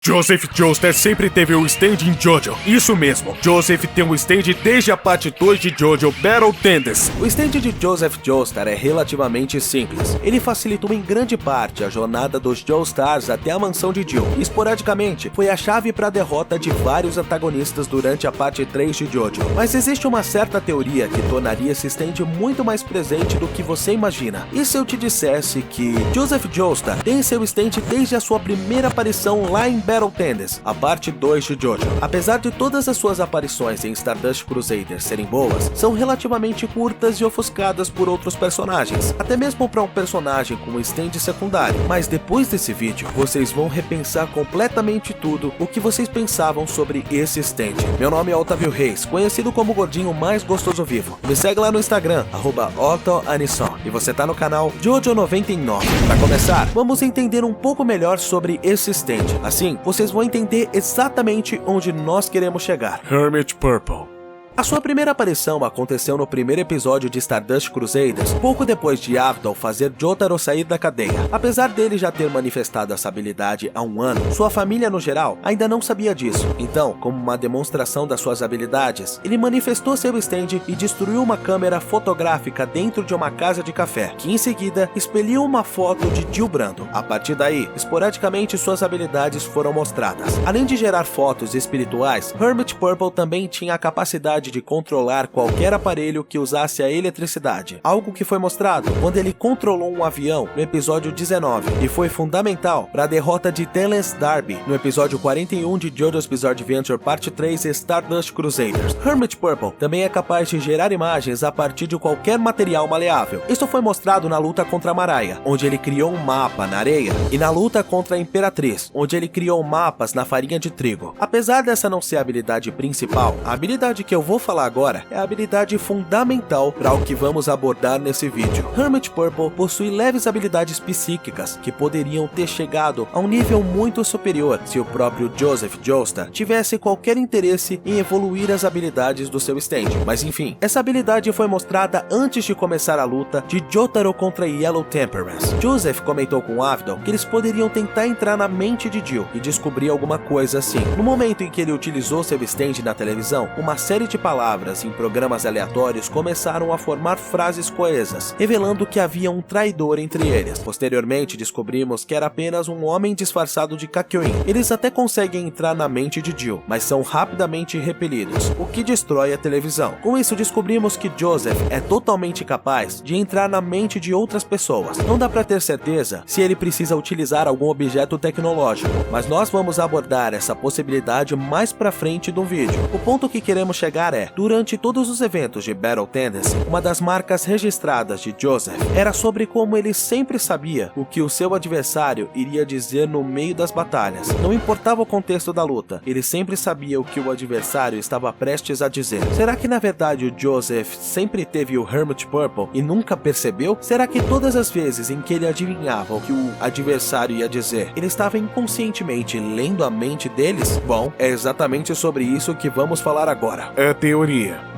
Joseph Joestar sempre teve o stand em JoJo. Isso mesmo, Joseph tem um stand desde a parte 2 de JoJo Battle Tendency. O stand de Joseph Joestar é relativamente simples. Ele facilitou em grande parte a jornada dos Joestars até a mansão de Jill. E, esporadicamente, foi a chave para a derrota de vários antagonistas durante a parte 3 de JoJo. Mas existe uma certa teoria que tornaria esse stand muito mais presente do que você imagina. E se eu te dissesse que Joseph Joestar tem seu stand desde a sua primeira aparição lá em Battle Tendency, a parte 2 de JoJo. Apesar de todas as suas aparições em Stardust Crusaders serem boas, são relativamente curtas e ofuscadas por outros personagens, até mesmo para um personagem com um stand secundário. Mas depois desse vídeo, vocês vão repensar completamente tudo o que vocês pensavam sobre esse stand. Meu nome é Otávio Reis, conhecido como o gordinho mais gostoso vivo. Me segue lá no Instagram, @OtoAnisson, e você tá no canal JoJo 99. Para começar, vamos entender um pouco melhor sobre esse stand. Assim, vocês vão entender exatamente onde nós queremos chegar. Hermit Purple. A sua primeira aparição aconteceu no primeiro episódio de Stardust Crusaders, pouco depois de Avdol fazer Jotaro sair da cadeia. Apesar dele já ter manifestado essa habilidade há um ano, sua família no geral ainda não sabia disso. Então, como uma demonstração das suas habilidades, ele manifestou seu stand e destruiu uma câmera fotográfica dentro de uma casa de café, que em seguida expeliu uma foto de Jill Brando. A partir daí, esporadicamente suas habilidades foram mostradas. Além de gerar fotos espirituais, Hermit Purple também tinha a capacidade de controlar qualquer aparelho que usasse a eletricidade, algo que foi mostrado quando ele controlou um avião no episódio 19 e foi fundamental para a derrota de Talents Darby no episódio 41 de JoJo's Bizarre Adventure Parte 3 Stardust Crusaders. Hermit Purple também é capaz de gerar imagens a partir de qualquer material maleável. Isso foi mostrado na luta contra Maraya, onde ele criou um mapa na areia, e na luta contra a Imperatriz, onde ele criou mapas na farinha de trigo. Apesar dessa não ser a habilidade principal, a habilidade que eu vou falar agora é a habilidade fundamental para o que vamos abordar nesse vídeo. Hermit Purple possui leves habilidades psíquicas que poderiam ter chegado a um nível muito superior se o próprio Joseph Joestar tivesse qualquer interesse em evoluir as habilidades do seu stand. Mas enfim, essa habilidade foi mostrada antes de começar a luta de Jotaro contra Yellow Temperance. Joseph comentou com Avdol que eles poderiam tentar entrar na mente de Jill e descobrir alguma coisa assim. No momento em que ele utilizou seu stand na televisão, uma série de palavras em programas aleatórios começaram a formar frases coesas, revelando que havia um traidor entre eles. Posteriormente, descobrimos que era apenas um homem disfarçado de Kakyoin. Eles até conseguem entrar na mente de Jill, mas são rapidamente repelidos, o que destrói a televisão. Com isso, descobrimos que Joseph é totalmente capaz de entrar na mente de outras pessoas. Não dá pra ter certeza se ele precisa utilizar algum objeto tecnológico, mas nós vamos abordar essa possibilidade mais pra frente do vídeo. O ponto que queremos chegar é: durante todos os eventos de Battle Tendency, uma das marcas registradas de Joseph era sobre como ele sempre sabia o que o seu adversário iria dizer no meio das batalhas. Não importava o contexto da luta, ele sempre sabia o que o adversário estava prestes a dizer. Será que na verdade o Joseph sempre teve o Hermit Purple e nunca percebeu? Será que todas as vezes em que ele adivinhava o que o adversário ia dizer, ele estava inconscientemente lendo a mente deles? Bom, é exatamente sobre isso que vamos falar agora. É teoria.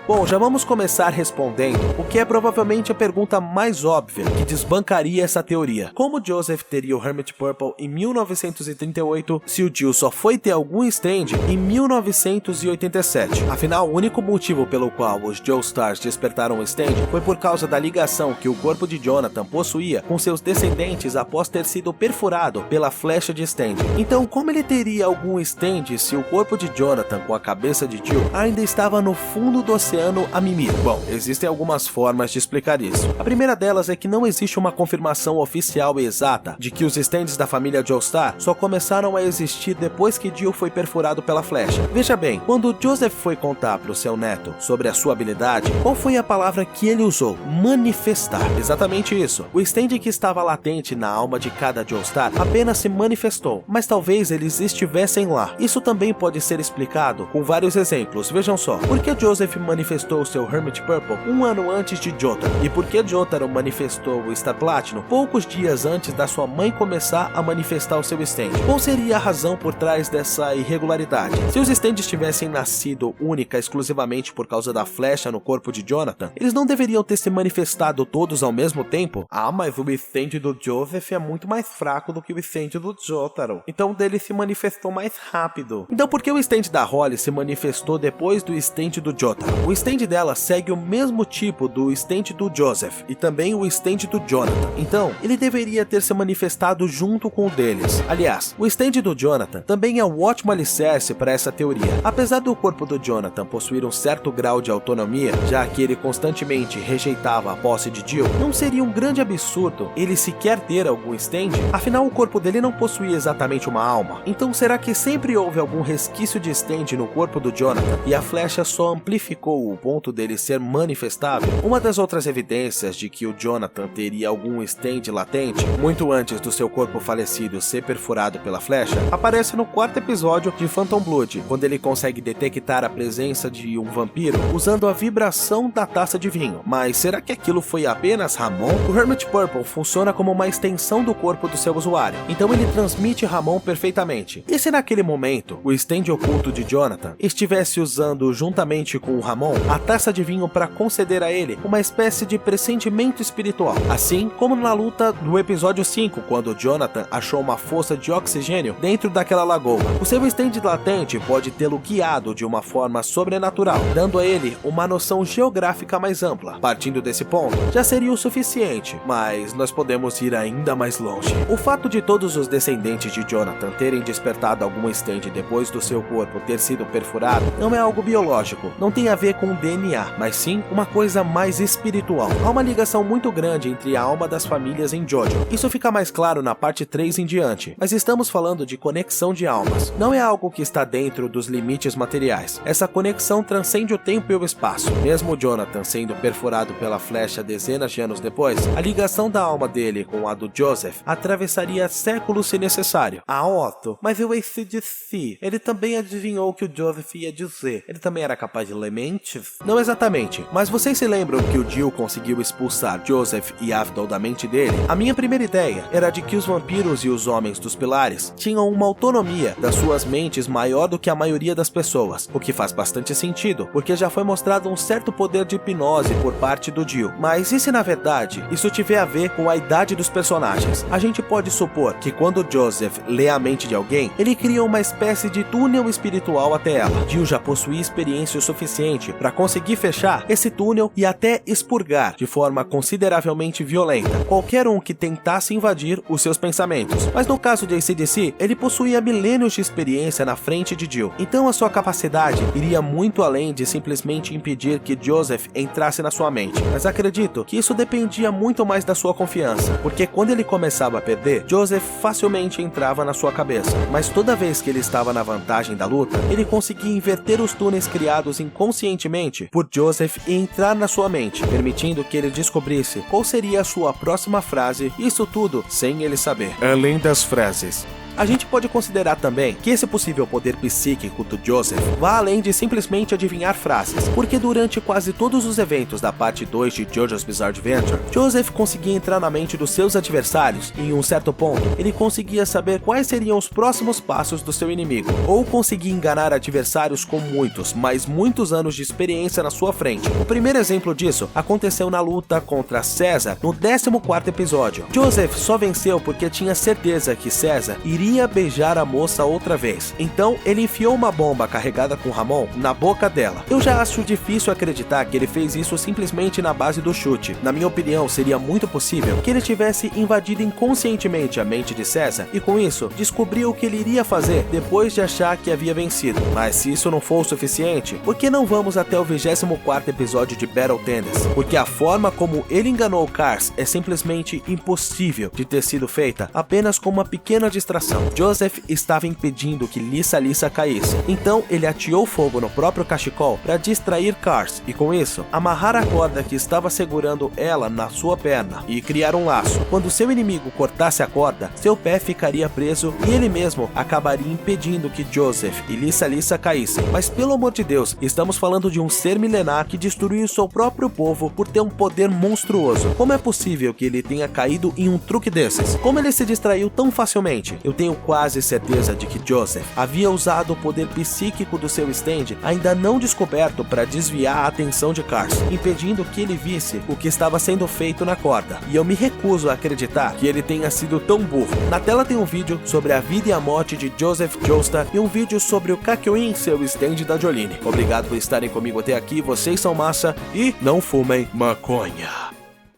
Bom, já vamos começar respondendo o que é provavelmente a pergunta mais óbvia que desbancaria essa teoria. Como Joseph teria o Hermit Purple em 1938 se o Jill só foi ter algum stand em 1987? Afinal, o único motivo pelo qual os Joestars despertaram o stand foi por causa da ligação que o corpo de Jonathan possuía com seus descendentes após ter sido perfurado pela flecha de stand. Então, como ele teria algum stand se o corpo de Jonathan com a cabeça de Jill ainda estava no fundo do oceano a mimir? Bom, existem algumas formas de explicar isso. A primeira delas é que não existe uma confirmação oficial e exata de que os stands da família Joestar só começaram a existir depois que Jill foi perfurado pela flecha. Veja bem, quando Joseph foi contar para o seu neto sobre a sua habilidade, qual foi a palavra que ele usou? Manifestar. Exatamente isso. O stand que estava latente na alma de cada Joestar apenas se manifestou, mas talvez eles estivessem lá. Isso também pode ser explicado com vários exemplos. Vejam só, por que Joseph manifestou manifestou o seu Hermit Purple um ano antes de Jotaro, e porque Jotaro manifestou o Star Platinum poucos dias antes da sua mãe começar a manifestar o seu stand. Qual seria a razão por trás dessa irregularidade? Se os stands tivessem nascido única exclusivamente por causa da flecha no corpo de Jonathan, eles não deveriam ter se manifestado todos ao mesmo tempo? Ah, mas o stand do Joseph é muito mais fraco do que o stand do Jotaro, então o dele se manifestou mais rápido. Então por que o stand da Holly se manifestou depois do stand do Jotaro? O stand dela segue o mesmo tipo do stand do Joseph e também o stand do Jonathan, então ele deveria ter se manifestado junto com o deles. Aliás, o stand do Jonathan também é um ótimo alicerce para essa teoria. Apesar do corpo do Jonathan possuir um certo grau de autonomia, já que ele constantemente rejeitava a posse de Jill, não seria um grande absurdo ele sequer ter algum stand? Afinal, o corpo dele não possuía exatamente uma alma. Então será que sempre houve algum resquício de stand no corpo do Jonathan e a flecha só amplificou o ponto dele ser manifestável? Uma das outras evidências de que o Jonathan teria algum stand latente, muito antes do seu corpo falecido ser perfurado pela flecha, aparece no quarto episódio de Phantom Blood, quando ele consegue detectar a presença de um vampiro usando a vibração da taça de vinho. Mas será que aquilo foi apenas Ramon? O Hermit Purple funciona como uma extensão do corpo do seu usuário, então ele transmite Ramon perfeitamente. E se naquele momento o stand oculto de Jonathan estivesse usando juntamente com o Ramon a taça de vinho para conceder a ele uma espécie de pressentimento espiritual, assim como na luta do episódio 5, quando Jonathan achou uma força de oxigênio dentro daquela lagoa. O seu stand latente pode tê-lo guiado de uma forma sobrenatural, dando a ele uma noção geográfica mais ampla. Partindo desse ponto, já seria o suficiente, mas nós podemos ir ainda mais longe. O fato de todos os descendentes de Jonathan terem despertado algum stand depois do seu corpo ter sido perfurado não é algo biológico, não tem a ver com DNA, mas sim uma coisa mais espiritual. Há uma ligação muito grande entre a alma das famílias em Jojo. Isso fica mais claro na parte 3 em diante, mas estamos falando de conexão de almas. Não é algo que está dentro dos limites materiais. Essa conexão transcende o tempo e o espaço. Mesmo Jonathan sendo perfurado pela flecha dezenas de anos depois, a ligação da alma dele com a do Joseph atravessaria séculos se necessário. Ah, Otto, mas o ACDC, ele também adivinhou o que o Joseph ia dizer. Ele também era capaz de ler mentes? Não exatamente, mas vocês se lembram que o Jill conseguiu expulsar Joseph e Avdol da mente dele? A minha primeira ideia era de que os vampiros e os homens dos pilares tinham uma autonomia das suas mentes maior do que a maioria das pessoas, o que faz bastante sentido, porque já foi mostrado um certo poder de hipnose por parte do Jill. Mas e se na verdade isso tiver a ver com a idade dos personagens? A gente pode supor que quando Joseph lê a mente de alguém, ele cria uma espécie de túnel espiritual até ela. Jill já possuía experiência o suficiente para conseguir fechar esse túnel e até expurgar de forma consideravelmente violenta qualquer um que tentasse invadir os seus pensamentos. Mas no caso de AC/DC, ele possuía milênios de experiência na frente de Jill, então a sua capacidade iria muito além de simplesmente impedir que Joseph entrasse na sua mente. Mas acredito que isso dependia muito mais da sua confiança, porque quando ele começava a perder, Joseph facilmente entrava na sua cabeça, mas toda vez que ele estava na vantagem da luta, ele conseguia inverter os túneis criados inconscientemente por Joseph e entrar na sua mente, permitindo que ele descobrisse qual seria a sua próxima frase, isso tudo sem ele saber. Além das frases. A gente pode considerar também que esse possível poder psíquico do Joseph vá além de simplesmente adivinhar frases, porque durante quase todos os eventos da parte 2 de JoJo's Bizarre Adventure, Joseph conseguia entrar na mente dos seus adversários e em um certo ponto, ele conseguia saber quais seriam os próximos passos do seu inimigo, ou conseguia enganar adversários com muitos, mas muitos anos de experiência na sua frente. O primeiro exemplo disso aconteceu na luta contra César no 14º episódio. Joseph só venceu porque tinha certeza que César iria beijar a moça outra vez. Então, ele enfiou uma bomba carregada com Ramon na boca dela. Eu já acho difícil acreditar que ele fez isso simplesmente na base do chute. Na minha opinião, seria muito possível que ele tivesse invadido inconscientemente a mente de César e, com isso, descobriu o que ele iria fazer depois de achar que havia vencido. Mas se isso não for o suficiente, por que não vamos até o 24º episódio de Battle Tennis? Porque a forma como ele enganou Cars é simplesmente impossível de ter sido feita apenas com uma pequena distração. atenção. Joseph estava impedindo que Lisa caísse, então ele ateou fogo no próprio cachecol para distrair Cars e, com isso, amarrar a corda que estava segurando ela na sua perna e criar um laço. Quando seu inimigo cortasse a corda, seu pé ficaria preso e ele mesmo acabaria impedindo que Joseph e Lisa caíssem. Mas pelo amor de Deus, estamos falando de um ser milenar que destruiu seu próprio povo por ter um poder monstruoso. Como é possível que ele tenha caído em um truque desses? Como ele se distraiu tão facilmente? Eu tenho quase certeza de que Joseph havia usado o poder psíquico do seu stand ainda não descoberto para desviar a atenção de Cars, impedindo que ele visse o que estava sendo feito na corda. E eu me recuso a acreditar que ele tenha sido tão burro. Na tela tem um vídeo sobre a vida e a morte de Joseph Joestar e um vídeo sobre o Kakyoin, seu stand da Jolyne. Obrigado por estarem comigo até aqui, vocês são massa e não fumem maconha.